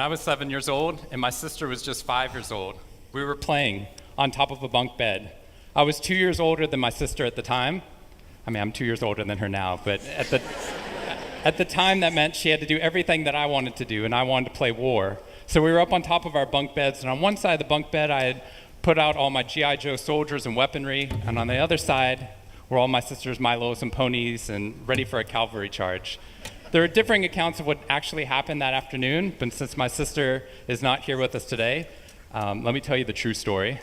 I was 7 years old and my sister was just 5 years old, we were playing on top of a bunk bed. I was 2 years older than my sister at the time. I mean, I'm 2 years older than her now, but at the time that meant she had to do everything that I wanted to do, and I wanted to play war. So we were up on top of our bunk beds, and on one side of the bunk bed, I had put out all my G.I. Joe soldiers and weaponry, and on the other side were all my sister's Milos and ponies and ready for a cavalry charge. There are differing accounts of what actually happened that afternoon, but since my sister is not here with us today, let me tell you the true story,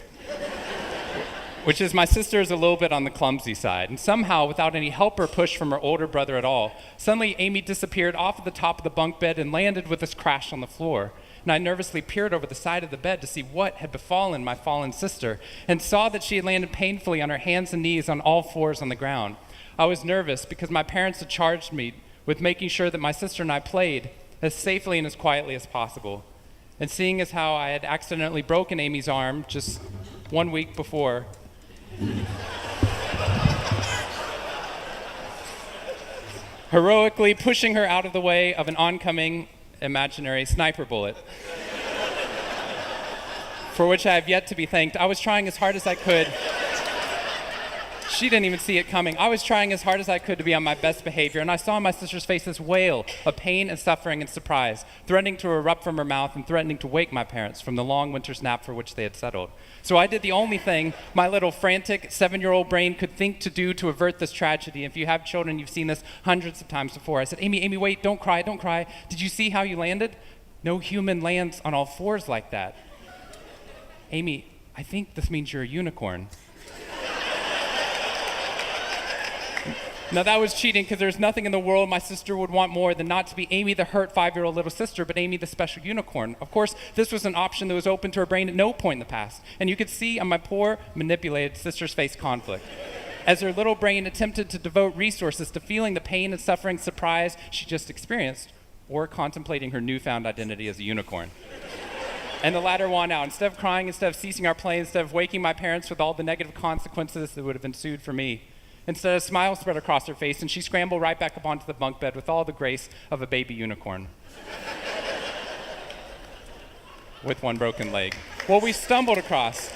which is my sister is a little bit on the clumsy side, and somehow, without any help or push from her older brother at all, suddenly Amy disappeared off of the top of the bunk bed and landed with this crash on the floor. And I nervously peered over the side of the bed to see what had befallen my fallen sister, and saw that she had landed painfully on her hands and knees on all fours on the ground. I was nervous because my parents had charged me with making sure that my sister and I played as safely and as quietly as possible. And seeing as how I had accidentally broken Amy's arm just 1 week before, heroically pushing her out of the way of an oncoming imaginary sniper bullet, for which I have yet to be thanked. I was trying as hard as I could. She didn't even see it coming. I was trying as hard as I could to be on my best behavior, and I saw in my sister's face this wail of pain and suffering and surprise, threatening to erupt from her mouth and threatening to wake my parents from the long winter's nap for which they had settled. So I did the only thing my little frantic 7-year-old brain could think to do to avert this tragedy. If you have children, you've seen this hundreds of times before. I said, Amy, wait, don't cry, don't cry. Did you see how you landed? No human lands on all fours like that. Amy, I think this means you're a unicorn. Now that was cheating, because there's nothing in the world my sister would want more than not to be Amy the hurt 5-year-old little sister, but Amy the special unicorn. Of course, this was an option that was open to her brain at no point in the past. And you could see on my poor, manipulated sister's face conflict, as her little brain attempted to devote resources to feeling the pain and suffering surprise she just experienced, or contemplating her newfound identity as a unicorn. And the latter won out. Instead of crying, instead of ceasing our play, instead of waking my parents with all the negative consequences that would have ensued for me, instead, a smile spread across her face, and she scrambled right back up onto the bunk bed with all the grace of a baby unicorn, with one broken leg. What we stumbled across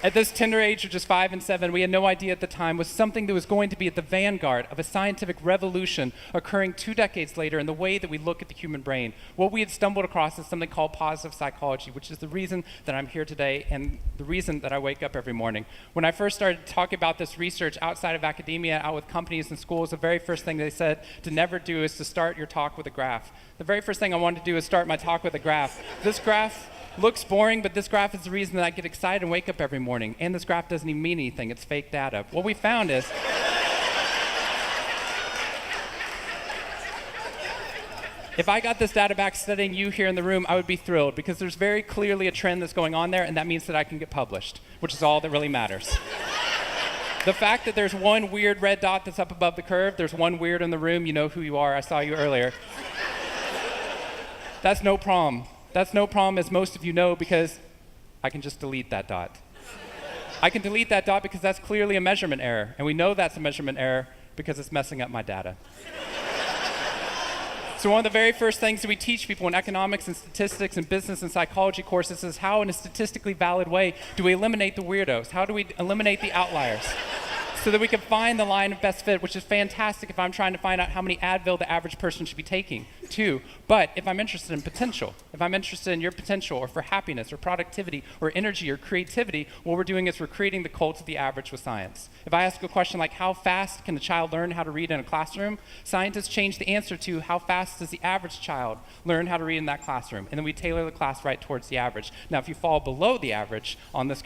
at this tender age of just 5 and 7, we had no idea at the time, was something that was going to be at the vanguard of a scientific revolution occurring 2 decades later in the way that we look at the human brain. What we had stumbled across is something called positive psychology, which is the reason that I'm here today and the reason that I wake up every morning. When I first started talking about this research outside of academia, out with companies and schools, the very first thing they said to never do is to start your talk with a graph. The very first thing I wanted to do is start my talk with a graph. This graph looks boring, but this graph is the reason that I get excited and wake up every morning. And this graph doesn't even mean anything. It's fake data. What we found is if I got this data back studying you here in the room, I would be thrilled, because there's very clearly a trend that's going on there, and that means that I can get published, which is all that really matters. The fact that there's one weird red dot that's up above the curve, there's one weird in the room, you know who you are, I saw you earlier. That's no problem. That's no problem, as most of you know, because I can just delete that dot. I can delete that dot because that's clearly a measurement error, and we know that's a measurement error because it's messing up my data. So one of the very first things that we teach people in economics and statistics and business and psychology courses is how, in a statistically valid way, do we eliminate the weirdos? How do we eliminate the outliers? So that we can find the line of best fit, which is fantastic if I'm trying to find out how many Advil the average person should be taking, too. But if I'm interested in potential, if I'm interested in your potential, or for happiness, or productivity, or energy, or creativity, what we're doing is we're creating the cult of the average with science. If I ask a question like, how fast can a child learn how to read in a classroom? Scientists change the answer to, how fast does the average child learn how to read in that classroom? And then we tailor the class right towards the average. Now, if you fall below the average on this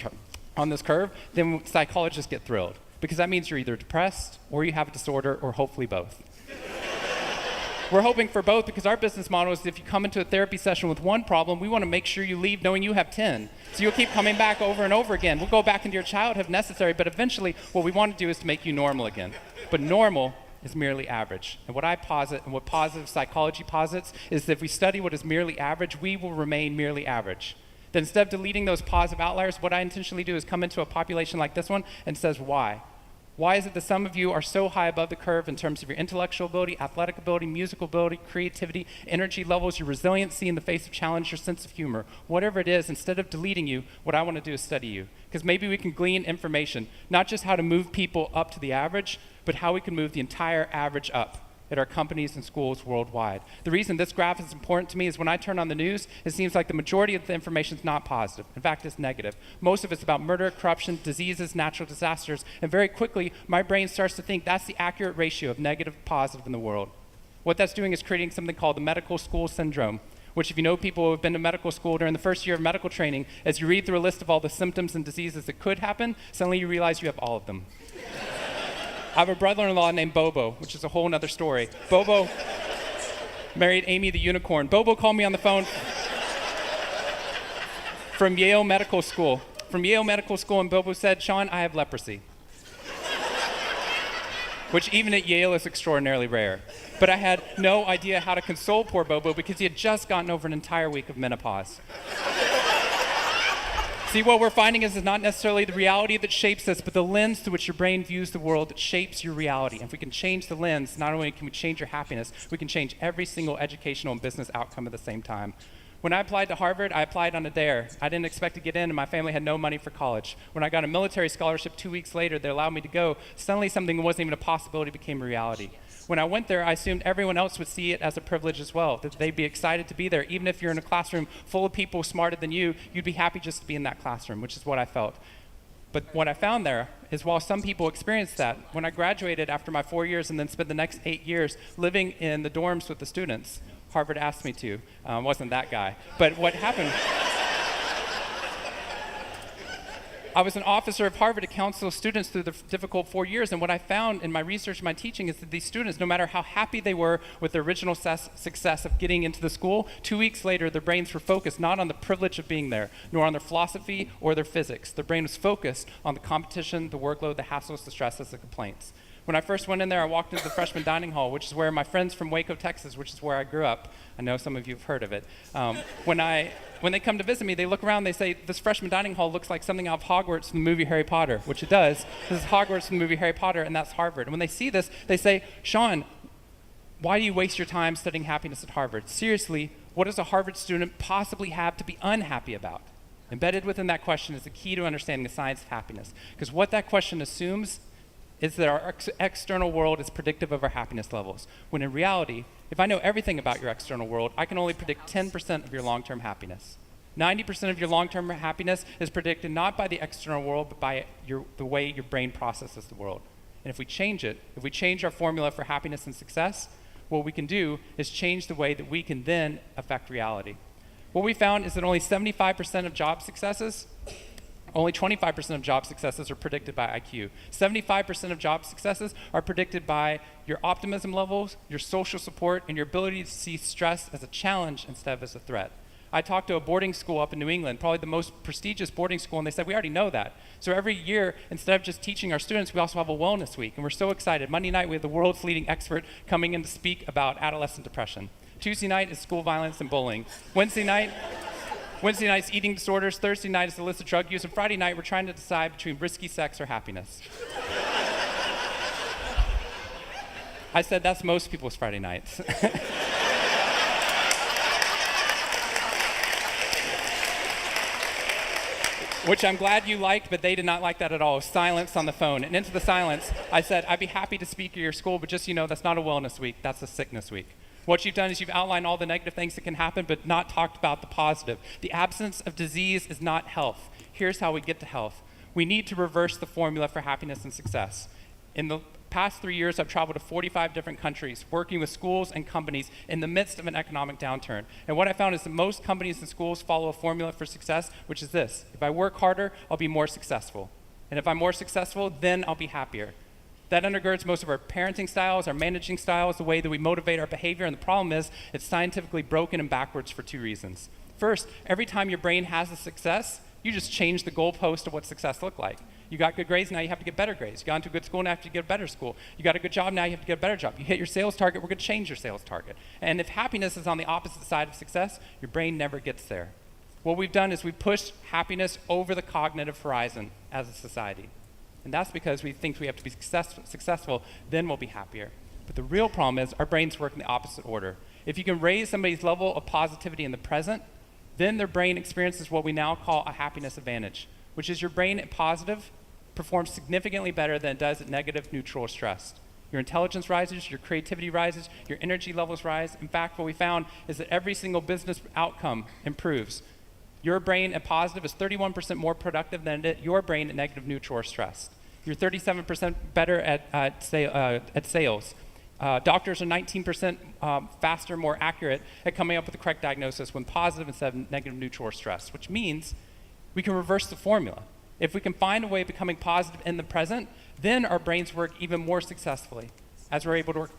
curve, then psychologists get thrilled, because that means you're either depressed, or you have a disorder, or hopefully both. We're hoping for both, because our business model is if you come into a therapy session with one problem, we want to make sure you leave knowing you have 10. So you'll keep coming back over and over again. We'll go back into your childhood if necessary, but eventually what we want to do is to make you normal again. But normal is merely average. And what I posit, and what positive psychology posits, is that if we study what is merely average, we will remain merely average. Then instead of deleting those positive outliers, what I intentionally do is come into a population like this one and says, why? Why is it that some of you are so high above the curve in terms of your intellectual ability, athletic ability, musical ability, creativity, energy levels, your resiliency in the face of challenge, your sense of humor? Whatever it is, instead of deleting you, what I want to do is study you. Because maybe we can glean information, not just how to move people up to the average, but how we can move the entire average up at our companies and schools worldwide. The reason this graph is important to me is when I turn on the news, it seems like the majority of the information is not positive. In fact, it's negative. Most of it's about murder, corruption, diseases, natural disasters, and very quickly, my brain starts to think that's the accurate ratio of negative to positive in the world. What that's doing is creating something called the medical school syndrome, which if you know people who have been to medical school during the first year of medical training, as you read through a list of all the symptoms and diseases that could happen, suddenly you realize you have all of them. I have a brother-in-law named Bobo, which is a whole other story. Bobo married Amy the unicorn. Bobo called me on the phone from Yale Medical School. And Bobo said, "Shawn, I have leprosy." Which even at Yale is extraordinarily rare. But I had no idea how to console poor Bobo because he had just gotten over an entire week of menopause. See, what we're finding is not necessarily the reality that shapes us, but the lens through which your brain views the world that shapes your reality. And if we can change the lens, not only can we change your happiness, we can change every single educational and business outcome at the same time. When I applied to Harvard, I applied on a dare. I didn't expect to get in, and my family had no money for college. When I got a military scholarship 2 weeks later that allowed me to go, suddenly something that wasn't even a possibility became a reality. When I went there, I assumed everyone else would see it as a privilege as well, that they'd be excited to be there. Even if you're in a classroom full of people smarter than you, you'd be happy just to be in that classroom, which is what I felt. But what I found there is while some people experienced that, when I graduated after my 4 years and then spent the next 8 years living in the dorms with the students, Harvard asked me to. Wasn't that guy. But what happened, I was an officer of Harvard to counsel students through the difficult 4 years, and what I found in my research and my teaching is that these students, no matter how happy they were with their original success of getting into the school, 2 weeks later their brains were focused not on the privilege of being there, nor on their philosophy or their physics. Their brain was focused on the competition, the workload, the hassles, the stresses, the complaints. When I first went in there, I walked into the freshman dining hall, which is where my friends from Waco, Texas, which is where I grew up, I know some of you have heard of it. When they come to visit me, they look around, they say, "This freshman dining hall looks like something out of Hogwarts from the movie Harry Potter," which it does. This is Hogwarts from the movie Harry Potter, and that's Harvard. And when they see this, they say, "Shawn, why do you waste your time studying happiness at Harvard? Seriously, what does a Harvard student possibly have to be unhappy about?" Embedded within that question is the key to understanding the science of happiness. Because what that question assumes is that our external world is predictive of our happiness levels. When in reality, if I know everything about your external world, I can only predict 10% of your long-term happiness. 90% of your long-term happiness is predicted not by the external world, but by the way your brain processes the world. And if we change it, if we change our formula for happiness and success, what we can do is change the way that we can then affect reality. What we found is that only 25% of job successes Only 25% of job successes are predicted by IQ. 75% of job successes are predicted by your optimism levels, your social support, and your ability to see stress as a challenge instead of as a threat. I talked to a boarding school up in New England, probably the most prestigious boarding school, and they said, "We already know that." So every year, instead of just teaching our students, we also have a wellness week, and we're so excited. Monday night, we have the world's leading expert coming in to speak about adolescent depression. Tuesday night is school violence and bullying. Wednesday night's eating disorders, Thursday night is illicit drug use, and Friday night we're trying to decide between risky sex or happiness. I said that's most people's Friday nights. Which I'm glad you liked, but they did not like that at all. Silence on the phone. And into the silence, I said, "I'd be happy to speak at your school, but just, that's not a wellness week, that's a sickness week." What you've done is you've outlined all the negative things that can happen, but not talked about the positive. The absence of disease is not health. Here's how we get to health. We need to reverse the formula for happiness and success. In the past 3 years, I've traveled to 45 different countries, working with schools and companies in the midst of an economic downturn. And what I found is that most companies and schools follow a formula for success, which is this: if I work harder, I'll be more successful. And if I'm more successful, then I'll be happier. That undergirds most of our parenting styles, our managing styles, the way that we motivate our behavior, and the problem is it's scientifically broken and backwards for 2 reasons. First, every time your brain has a success, you just change the goalpost of what success looked like. You got good grades, now you have to get better grades. You got into a good school, now you have to get a better school. You got a good job, now you have to get a better job. You hit your sales target, we're going to change your sales target. And if happiness is on the opposite side of success, your brain never gets there. What we've done is we've pushed happiness over the cognitive horizon as a society. And that's because we think we have to be successful, then we'll be happier. But the real problem is our brains work in the opposite order. If you can raise somebody's level of positivity in the present, then their brain experiences what we now call a happiness advantage, which is your brain at positive performs significantly better than it does at negative, neutral, or stressed. Your intelligence rises, your creativity rises, your energy levels rise. In fact, what we found is that every single business outcome improves. Your brain at positive is 31% more productive than your brain at negative, neutral, or stressed. You're 37% better at sales. Doctors are 19% faster, more accurate at coming up with the correct diagnosis when positive instead of negative, neutral, or stressed, which means we can reverse the formula. If we can find a way of becoming positive in the present, then our brains work even more successfully, as we're able to work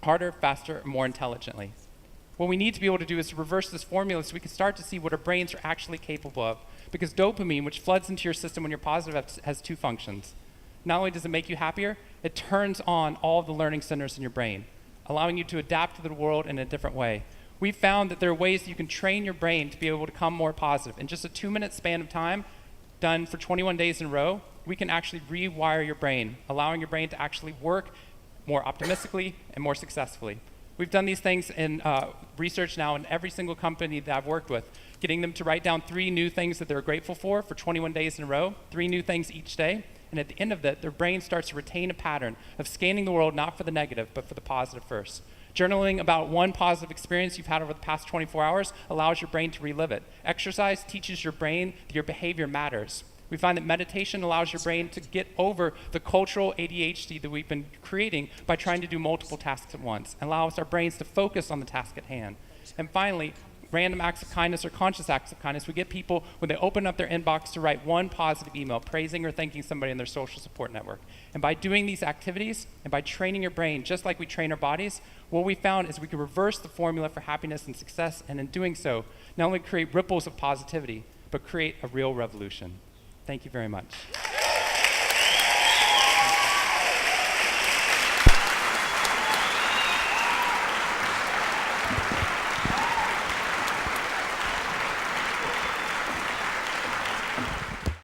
harder, faster, and more intelligently. What we need to be able to do is to reverse this formula so we can start to see what our brains are actually capable of. Because dopamine, which floods into your system when you're positive, has two functions. Not only does it make you happier, it turns on all the learning centers in your brain, allowing you to adapt to the world in a different way. We found that there are ways that you can train your brain to be able to become more positive. In just a 2-minute span of time, done for 21 days in a row, we can actually rewire your brain, allowing your brain to actually work more optimistically and more successfully. We've done these things in research now in every single company that I've worked with, getting them to write down 3 new things that they're grateful for 21 days in a row, 3 new things each day. And at the end of that, their brain starts to retain a pattern of scanning the world not for the negative, but for the positive first. Journaling about one positive experience you've had over the past 24 hours allows your brain to relive it. Exercise teaches your brain that your behavior matters. We find that meditation allows your brain to get over the cultural ADHD that we've been creating by trying to do multiple tasks at once, and allows our brains to focus on the task at hand. And finally, random acts of kindness or conscious acts of kindness. We get people, when they open up their inbox, to write one positive email praising or thanking somebody in their social support network. And by doing these activities and by training your brain, just like we train our bodies, what we found is we can reverse the formula for happiness and success, and in doing so, not only create ripples of positivity, but create a real revolution. Thank you very much.